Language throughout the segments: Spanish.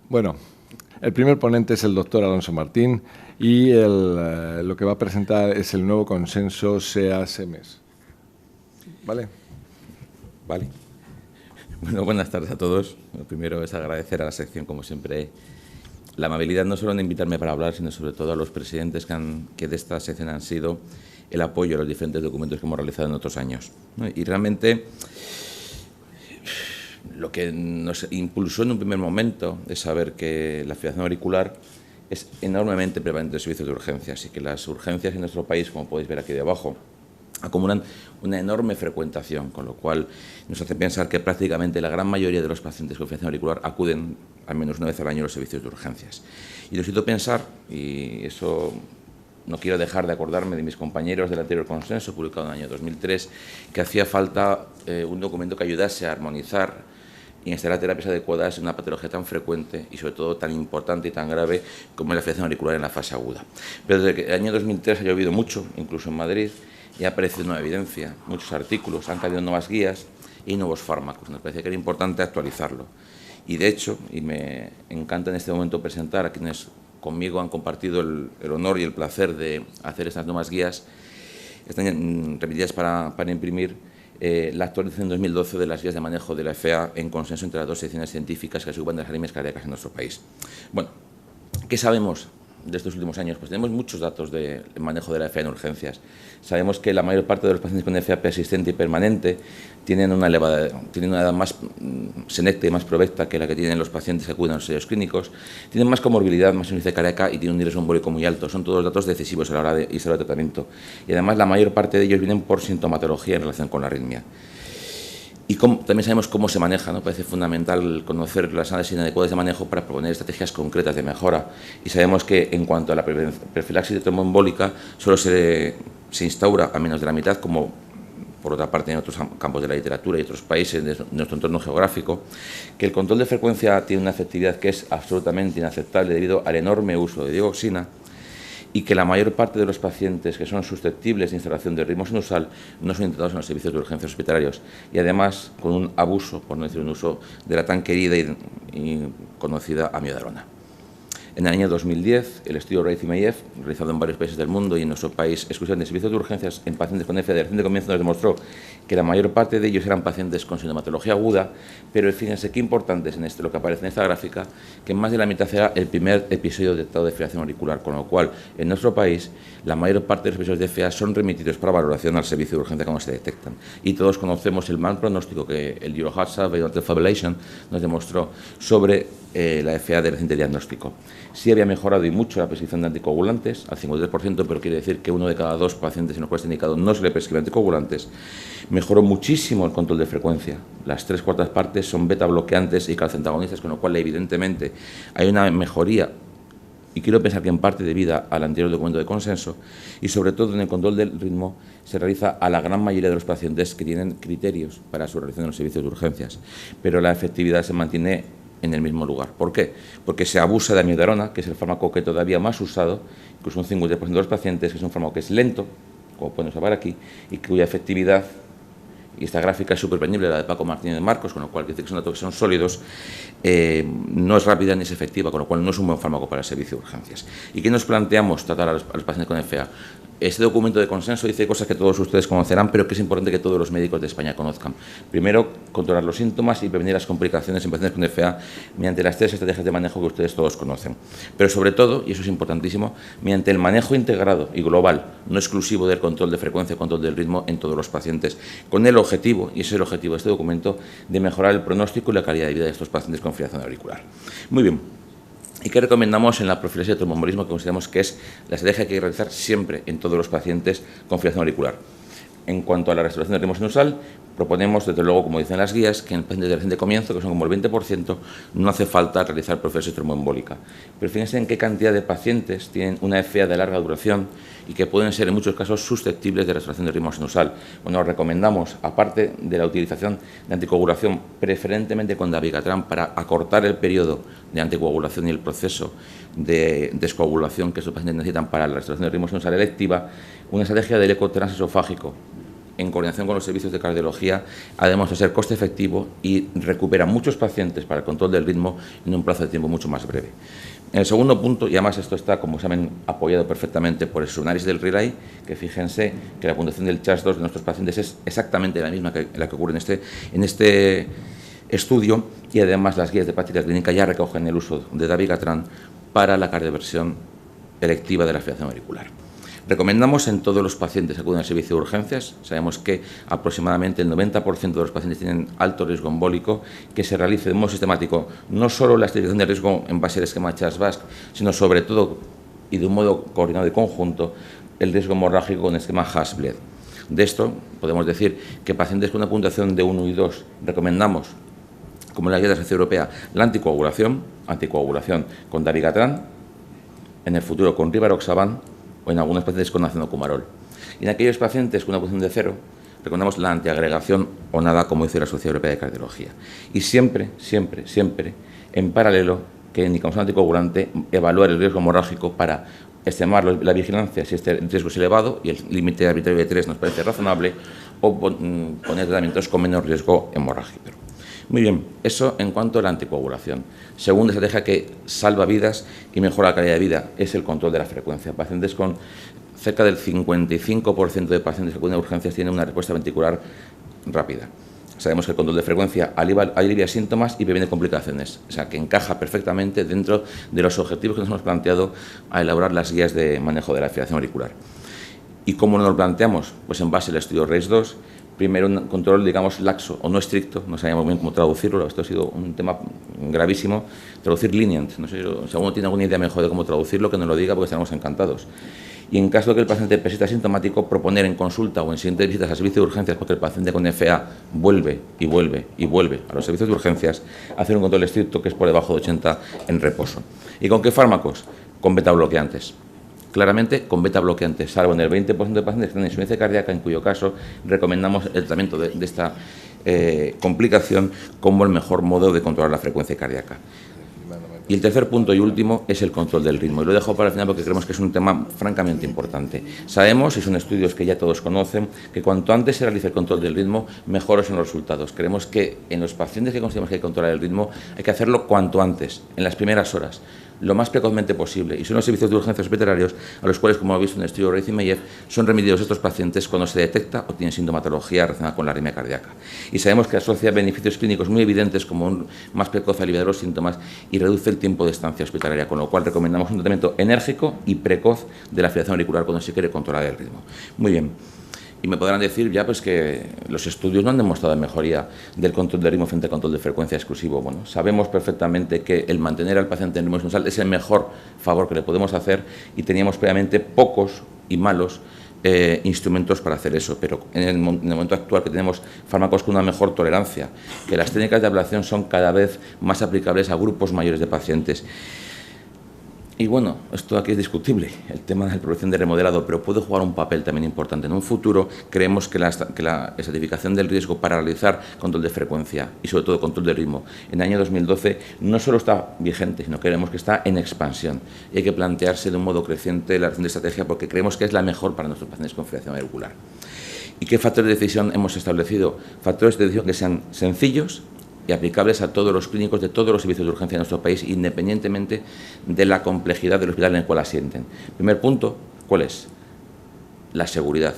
Bueno, el primer ponente es el doctor Alonso Martín y lo que va a presentar es el nuevo consenso SEA-SEMES. ¿Vale? Vale. Bueno, buenas tardes a todos. Lo primero es agradecer a la sección, como siempre, la amabilidad no solo en invitarme para hablar, sino sobre todo a los presidentes que de esta sección han sido el apoyo a los diferentes documentos que hemos realizado en otros años, ¿no? Y realmente lo que nos impulsó en un primer momento es saber que la fibrilación auricular es enormemente prevalente en servicios de urgencias y que las urgencias en nuestro país, como podéis ver aquí debajo, acumulan una enorme frecuentación, con lo cual nos hace pensar que prácticamente la gran mayoría de los pacientes con fibrilación auricular acuden al menos una vez al año a los servicios de urgencias. Y necesito pensar, y eso no quiero dejar de acordarme de mis compañeros del anterior consenso, publicado en el año 2003, que hacía falta un documento que ayudase a armonizar y instalar terapias adecuadas en una patología tan frecuente y, sobre todo, tan importante y tan grave como es la fibrilación auricular en la fase aguda. Pero desde que el año 2003 ha llovido mucho, incluso en Madrid, y ha aparecido nueva evidencia, muchos artículos, han caído nuevas guías y nuevos fármacos. Nos parecía que era importante actualizarlo. Y, de hecho, y me encanta en este momento presentar a quienes conmigo han compartido el honor y el placer de hacer estas nuevas guías, están remitidas para imprimir la actualización en 2012 de las guías de manejo de la FA en consenso entre las dos secciones científicas que se ocupan de las arritmias cardíacas en nuestro país. Bueno, ¿qué sabemos de estos últimos años? Pues tenemos muchos datos del manejo de la FA en urgencias. Sabemos que la mayor parte de los pacientes con FA persistente y permanente tienen una edad más senecta y más provecta que la que tienen los pacientes que acuden a los ensayos clínicos, tienen más comorbilidad, más insuficiencia cardíaca y tienen un riesgo embólico muy alto. Son todos datos decisivos a la hora de iniciar el tratamiento. Y además la mayor parte de ellos vienen por sintomatología en relación con la arritmia. Y también sabemos cómo se maneja, ¿no? Parece fundamental conocer las análisis inadecuadas de manejo para proponer estrategias concretas de mejora. Y sabemos que en cuanto a la profilaxis de tromboembólica solo se instaura a menos de la mitad, como por otra parte en otros campos de la literatura y otros países de nuestro entorno geográfico, que el control de frecuencia tiene una efectividad que es absolutamente inaceptable debido al enorme uso de dioxina, y que la mayor parte de los pacientes que son susceptibles de instalación de ritmo sinusal no son intentados en los servicios de urgencias hospitalarios, y además con un abuso, por no decir un uso, de la tan querida y conocida amiodarona. En el año 2010, el estudio RAISE-IMAIEF, realizado en varios países del mundo y en nuestro país, exclusivamente en servicios de urgencias en pacientes con FA de reciente comienzo, nos demostró que la mayor parte de ellos eran pacientes con sintomatología aguda, pero fíjense qué importante es lo que aparece en esta gráfica, que más de la mitad era el primer episodio detectado de fibrilación auricular, con lo cual, en nuestro país, la mayor parte de los episodios de FA son remitidos para valoración al servicio de urgencia cuando se detectan. Y todos conocemos el mal pronóstico que el Euroheart Survey of Fibrillation nos demostró sobre la FA de reciente diagnóstico. Sí había mejorado y mucho la prescripción de anticoagulantes, al 53%, pero quiere decir que 1 de cada 2 pacientes en los cuales está indicado no se le prescribe anticoagulantes. Mejoró muchísimo el control de frecuencia. Las 3/4 partes son beta bloqueantes y calcentagonistas, con lo cual evidentemente hay una mejoría, y quiero pensar que en parte debida al anterior documento de consenso, y sobre todo en el control del ritmo se realiza a la gran mayoría de los pacientes que tienen criterios para su realización en los servicios de urgencias, pero la efectividad se mantiene en el mismo lugar. ¿Por qué? Porque se abusa de amiodarona, que es el fármaco que todavía más usado, incluso un 50% de los pacientes, que es un fármaco que es lento, como pueden observar aquí, y cuya efectividad, y esta gráfica es supervenible, la de Paco Martínez de Marcos, con lo cual dice que son datos que son sólidos, no es rápida ni es efectiva, con lo cual no es un buen fármaco para el servicio de urgencias. ¿Y qué nos planteamos tratar a los pacientes con FA? Este documento de consenso dice cosas que todos ustedes conocerán, pero que es importante que todos los médicos de España conozcan. Primero, controlar los síntomas y prevenir las complicaciones en pacientes con FA mediante las 3 estrategias de manejo que ustedes todos conocen. Pero sobre todo, y eso es importantísimo, mediante el manejo integrado y global, no exclusivo del control de frecuencia y control del ritmo en todos los pacientes, con el objetivo, y ese es el objetivo de este documento, de mejorar el pronóstico y la calidad de vida de estos pacientes con fibrilación auricular. Muy bien. ¿Y qué recomendamos en la profilaxis de tromboembolismo, que consideramos que es la estrategia que hay que realizar siempre en todos los pacientes con fibrilación auricular? En cuanto a la restauración del ritmo sinusal, proponemos, desde luego, como dicen las guías, que en pacientes de reciente comienzo, que son como el 20%, no hace falta realizar profilaxis tromboembólica. Pero fíjense en qué cantidad de pacientes tienen una FA de larga duración y que pueden ser, en muchos casos, susceptibles de restauración del ritmo sinusal. Bueno, recomendamos, aparte de la utilización de anticoagulación, preferentemente con dabigatran, para acortar el periodo de anticoagulación y el proceso de descoagulación que estos pacientes necesitan para la restauración del ritmo sinusal electiva, una estrategia del eco transesofágico en coordinación con los servicios de cardiología, ha demostrado ser coste efectivo y recupera muchos pacientes para el control del ritmo en un plazo de tiempo mucho más breve. En el segundo punto, y además esto está, como saben, apoyado perfectamente por el análisis del RELAY, que fíjense que la puntuación del CHAS-2 de nuestros pacientes es exactamente la misma que la que ocurre en este estudio, y además las guías de práctica clínica ya recogen el uso de dabigatran para la cardioversión electiva de la fibrilación auricular. Recomendamos en todos los pacientes que acuden al servicio de urgencias, sabemos que aproximadamente el 90% de los pacientes tienen alto riesgo embólico, que se realice de modo sistemático no solo la estratificación de riesgo en base al esquema CHAS-VASc, sino sobre todo y de un modo coordinado y conjunto el riesgo hemorrágico con el esquema HAS-BLED. De esto podemos decir que pacientes con una puntuación de 1 y 2 recomendamos, como en la guía de la Sociedad Europea, la anticoagulación con dabigatran, en el futuro con rivaroxaban, o en algunos pacientes con acenocumarol. Y en aquellos pacientes con una puntuación de 0, recomendamos la antiagregación o nada, como dice la Sociedad Europea de Cardiología. Y siempre, en paralelo, que indicamos un anticoagulante, evaluar el riesgo hemorrágico para extremar la vigilancia si este riesgo es elevado y el límite arbitrario de 3 nos parece razonable, o poner tratamientos con menos riesgo hemorrágico. Muy bien, eso en cuanto a la anticoagulación. Segunda estrategia que salva vidas y mejora la calidad de vida es el control de la frecuencia. Pacientes con cerca del 55% de pacientes que acuden a urgencias tienen una respuesta ventricular rápida. Sabemos que el control de frecuencia alivia síntomas y previene complicaciones, o sea, que encaja perfectamente dentro de los objetivos que nos hemos planteado a elaborar las guías de manejo de la fibrilación auricular. ¿Y cómo nos lo planteamos? Pues en base al estudio RACE-2, primero un control, digamos, laxo o no estricto, no sabíamos bien cómo traducirlo, esto ha sido un tema gravísimo, traducir lenient, no sé si alguno tiene alguna idea mejor de cómo traducirlo, que nos lo diga porque estaremos encantados. Y en caso de que el paciente persista asintomático, proponer en consulta o en siguientes visitas al servicio de urgencias, porque el paciente con FA vuelve a los servicios de urgencias, hacer un control estricto que es por debajo de 80 en reposo. ¿Y con qué fármacos? Con beta-bloqueantes. Claramente con beta-bloqueantes, salvo en el 20% de pacientes que tienen insuficiencia cardíaca, en cuyo caso recomendamos el tratamiento de esta complicación como el mejor modo de controlar la frecuencia cardíaca. Y el tercer punto y último es el control del ritmo. Y lo dejo para el final porque creemos que es un tema francamente importante. Sabemos, y son estudios que ya todos conocen, que cuanto antes se realice el control del ritmo, mejores son los resultados. Creemos que en los pacientes que consideramos que hay que controlar el ritmo, hay que hacerlo cuanto antes, en las primeras horas, lo más precozmente posible. Y son los servicios de urgencias hospitalarios a los cuales, como hemos visto en el estudio Reis y Meyer, son remitidos estos pacientes cuando se detecta o tienen sintomatología relacionada con la arritmia cardíaca. Y sabemos que asocia beneficios clínicos muy evidentes como un más precoz alivio de los síntomas y reduce el tiempo de estancia hospitalaria, con lo cual recomendamos un tratamiento enérgico y precoz de la fibrilación auricular cuando se quiere controlar el ritmo. Muy bien. Y me podrán decir ya pues que los estudios no han demostrado mejoría del control de ritmo frente al control de frecuencia exclusivo. Bueno, sabemos perfectamente que el mantener al paciente en ritmo sinusal es el mejor favor que le podemos hacer y teníamos previamente pocos y malos instrumentos para hacer eso, pero en el momento actual que tenemos fármacos con una mejor tolerancia, que las técnicas de ablación son cada vez más aplicables a grupos mayores de pacientes. Y bueno, esto aquí es discutible, el tema de la producción de remodelado, pero puede jugar un papel también importante. En un futuro creemos que la estratificación del riesgo para realizar control de frecuencia y sobre todo control de ritmo en el año 2012 no solo está vigente, sino que creemos que está en expansión. Y hay que plantearse de un modo creciente la reciente estrategia porque creemos que es la mejor para nuestros pacientes con fibrilación auricular. ¿Y qué factores de decisión hemos establecido? Factores de decisión que sean sencillos y aplicables a todos los clínicos de todos los servicios de urgencia de nuestro país, independientemente de la complejidad del hospital en el cual asienten. Primer punto, ¿cuál es? La seguridad.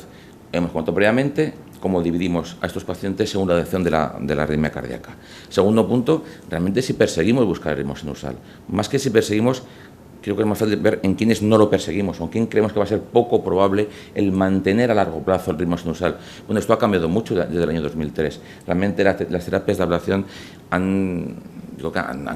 Hemos contado previamente cómo dividimos a estos pacientes según la dirección de la arritmia cardíaca. Segundo punto, realmente si perseguimos buscar el ritmo sinusal. Más que si perseguimos, creo que es más fácil ver en quiénes no lo perseguimos o en quién creemos que va a ser poco probable el mantener a largo plazo el ritmo sinusal. Bueno, esto ha cambiado mucho desde el año 2003. Realmente las terapias de ablación han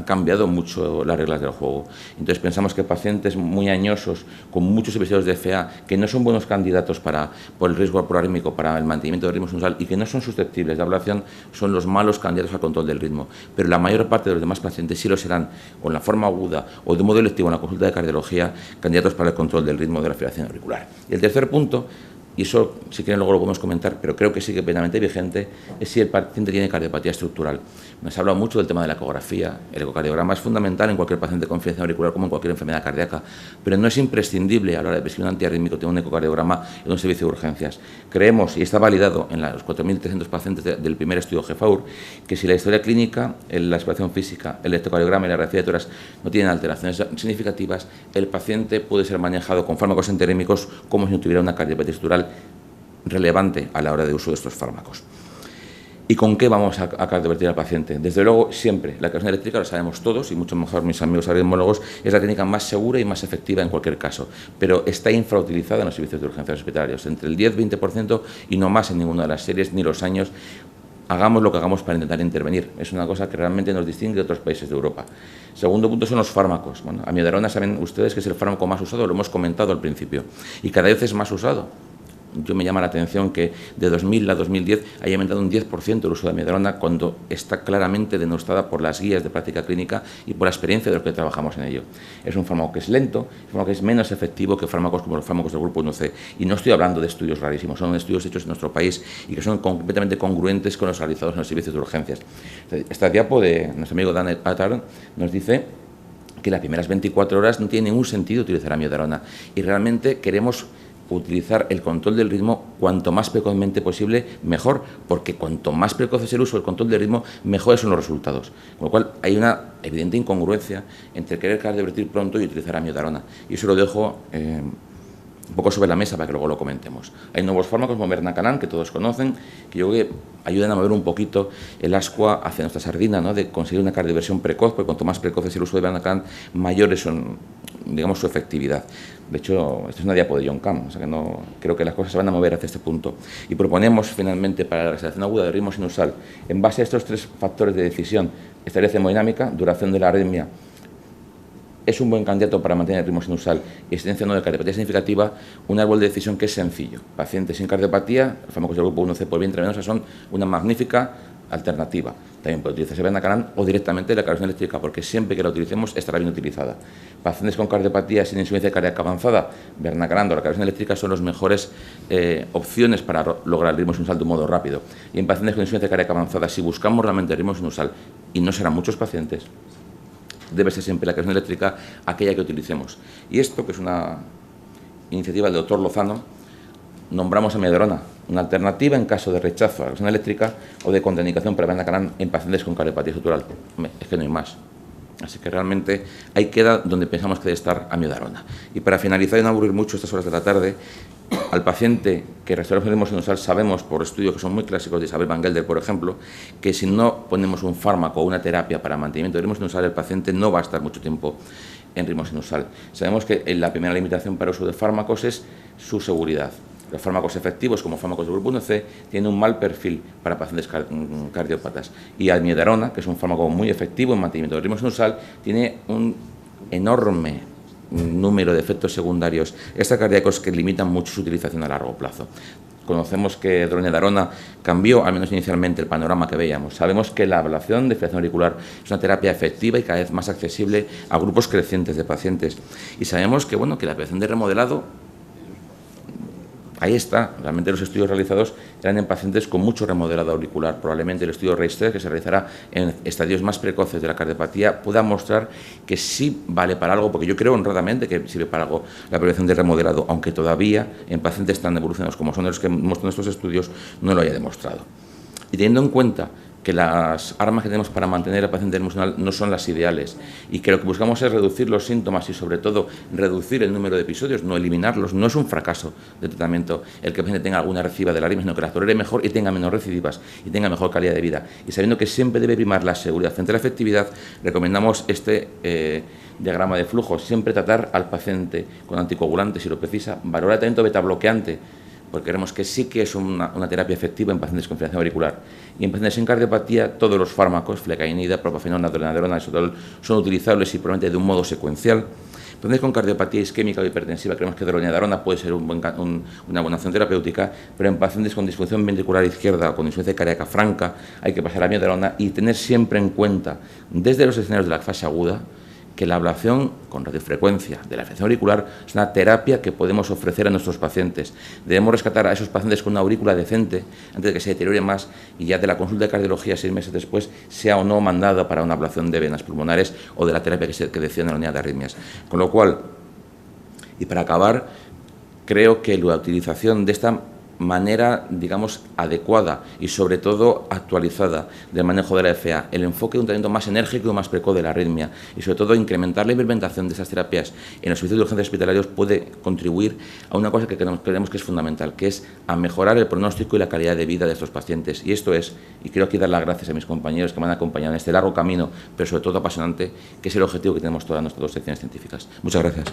cambiado mucho las reglas del juego. Entonces pensamos que pacientes muy añosos, con muchos episodios de FA, que no son buenos candidatos por el riesgo porármico, para el mantenimiento del ritmo sinusal y que no son susceptibles de ablación, son los malos candidatos al control del ritmo. Pero la mayor parte de los demás pacientes sí lo serán, o en la forma aguda o de modo electivo en la consulta de cardiología, candidatos para el control del ritmo de la fibrilación auricular. Y el tercer punto, y eso, si quieren, luego lo podemos comentar, pero creo que sigue plenamente vigente, es si el paciente tiene cardiopatía estructural. Nos ha hablado mucho del tema de la ecografía. El ecocardiograma es fundamental en cualquier paciente con fibrilación auricular como en cualquier enfermedad cardíaca, pero no es imprescindible a la hora de prescribir un antiarrítmico tener un ecocardiograma en un servicio de urgencias. Creemos, y está validado en los 4.300 pacientes del primer estudio GEFAUR, que si la historia clínica, la exploración física, el electrocardiograma y la radiografía de tórax no tienen alteraciones significativas, el paciente puede ser manejado con fármacos antiarrítmicos como si no tuviera una cardiopatía estructural relevante a la hora de uso de estos fármacos. ¿Y con qué vamos a cardiovertir al paciente? Desde luego, siempre. La cardioversión eléctrica, lo sabemos todos, y mucho mejor mis amigos arritmólogos, es la técnica más segura y más efectiva en cualquier caso, pero está infrautilizada en los servicios de urgencias hospitalarios, entre el 10-20% y no más en ninguna de las series ni los años. Hagamos lo que hagamos para intentar intervenir. Es una cosa que realmente nos distingue de otros países de Europa. Segundo punto son los fármacos. Bueno, amiodarona saben ustedes que es el fármaco más usado, lo hemos comentado al principio, y cada vez es más usado. Yo me llama la atención que de 2000 a 2010 haya aumentado un 10% el uso de amiodarona cuando está claramente denostada por las guías de práctica clínica y por la experiencia de los que trabajamos en ello. Es un fármaco que es lento, es un fármaco que es menos efectivo que fármacos como los fármacos del grupo 1C. Y no estoy hablando de estudios rarísimos, son estudios hechos en nuestro país y que son completamente congruentes con los realizados en los servicios de urgencias. Esta diapo de nuestro amigo Dan Atar nos dice que las primeras 24 horas no tiene ningún sentido utilizar amiodarona y realmente queremos utilizar el control del ritmo cuanto más precozmente posible, mejor, porque cuanto más precoz es el uso del control del ritmo, mejores son los resultados. Con lo cual, hay una evidente incongruencia entre querer cardiovertir pronto y utilizar amiodarona. Y eso lo dejo un poco sobre la mesa para que luego lo comentemos. Hay nuevos fármacos como Bernacanán, que todos conocen, que yo creo que ayudan a mover un poquito el ascua hacia nuestra sardina, ¿no?, de conseguir una cardioversión precoz, porque cuanto más precoz es el uso de Bernacanán, mayores son, digamos, su efectividad. De hecho, esta es una diapo de John Cam, o sea que no creo que las cosas se van a mover hacia este punto. Y proponemos, finalmente, para la resolución aguda del ritmo sinusal, en base a estos tres factores de decisión, estabilidad hemodinámica, duración de la arritmia, es un buen candidato para mantener el ritmo sinusal y existencia no de cardiopatía significativa, un árbol de decisión que es sencillo. Pacientes sin cardiopatía, los fármacos del grupo 1C por vía intravenosa son una magnífica alternativa. También puede utilizarse Bernacanán o directamente la cardioversión eléctrica, porque siempre que la utilicemos estará bien utilizada. Pacientes con cardiopatía sin insuficiencia cardíaca avanzada, Bernacanán o la cardioversión eléctrica son las mejores opciones para lograr el ritmo sinusal de un modo rápido. Y en pacientes con insuficiencia cardíaca avanzada, si buscamos realmente el ritmo sinusal, y no serán muchos pacientes, debe ser siempre la cardioversión eléctrica aquella que utilicemos. Y esto, que es una iniciativa del doctor Lozano, nombramos amiodarona, una alternativa en caso de rechazo a la cardioversión eléctrica o de contraindicación para Bernacanán en pacientes con cardiopatía estructural. Es que no hay más. Así que realmente ahí queda donde pensamos que debe estar amiodarona. Y para finalizar y no aburrir mucho estas horas de la tarde, al paciente que restaura el ritmo sinusal sabemos, por estudios que son muy clásicos de Isabel Van Gelder, por ejemplo, que si no ponemos un fármaco o una terapia para mantenimiento del ritmo sinusal, el paciente no va a estar mucho tiempo en ritmo sinusal. Sabemos que la primera limitación para el uso de fármacos es su seguridad. Los fármacos efectivos, como fármacos del grupo 1C, tienen un mal perfil para pacientes cardiópatas. Y amiodarona, que es un fármaco muy efectivo en mantenimiento del ritmo sinusal, tiene un enorme número de efectos secundarios extracardíacos que limitan mucho su utilización a largo plazo. Conocemos que dronedarona cambió, al menos inicialmente, el panorama que veíamos. Sabemos que la ablación de fibrilación auricular es una terapia efectiva y cada vez más accesible a grupos crecientes de pacientes. Y sabemos que, bueno, que la operación de remodelado, ahí está. Realmente los estudios realizados eran en pacientes con mucho remodelado auricular. Probablemente el estudio RAISE, que se realizará en estadios más precoces de la cardiopatía, pueda mostrar que sí vale para algo, porque yo creo honradamente que sirve para algo la prevención de remodelado, aunque todavía en pacientes tan evolucionados como son los que muestran nuestros estudios no lo haya demostrado. Y teniendo en cuenta que las armas que tenemos para mantener al paciente emocional no son las ideales y que lo que buscamos es reducir los síntomas y sobre todo reducir el número de episodios, no eliminarlos. No es un fracaso de tratamiento el que el paciente tenga alguna recidiva de la arritmia, sino que la tolere mejor y tenga menos recidivas y tenga mejor calidad de vida. Y sabiendo que siempre debe primar la seguridad frente a la efectividad, recomendamos este diagrama de flujo. Siempre tratar al paciente con anticoagulantes si lo precisa, valorar el tratamiento beta-bloqueante, porque creemos que sí que es una terapia efectiva en pacientes con fibrilación auricular. Y en pacientes sin cardiopatía, todos los fármacos, flecainida, propafenona, dronedarona, isotol, son utilizables y probablemente de un modo secuencial. En pacientes con cardiopatía isquémica o hipertensiva, creemos que dronedarona puede ser una buena opción terapéutica, pero en pacientes con disfunción ventricular izquierda o con insuficiencia cardíaca franca, hay que pasar a amiodarona y tener siempre en cuenta, desde los escenarios de la fase aguda, que la ablación con radiofrecuencia de la fibrilación auricular es una terapia que podemos ofrecer a nuestros pacientes. Debemos rescatar a esos pacientes con una aurícula decente antes de que se deteriore más y ya de la consulta de cardiología 6 meses después sea o no mandada para una ablación de venas pulmonares o de la terapia que decían en la unidad de arritmias. Con lo cual, y para acabar, creo que la utilización de esta manera, digamos, adecuada y sobre todo actualizada del manejo de la FA, el enfoque de un tratamiento más enérgico y más precoz de la arritmia y sobre todo incrementar la implementación de esas terapias en los servicios de urgencias hospitalarios puede contribuir a una cosa que creemos que es fundamental, que es a mejorar el pronóstico y la calidad de vida de estos pacientes. Y esto es, y quiero aquí dar las gracias a mis compañeros que me han acompañado en este largo camino, pero sobre todo apasionante, que es el objetivo que tenemos todas nuestras dos secciones científicas. Muchas gracias.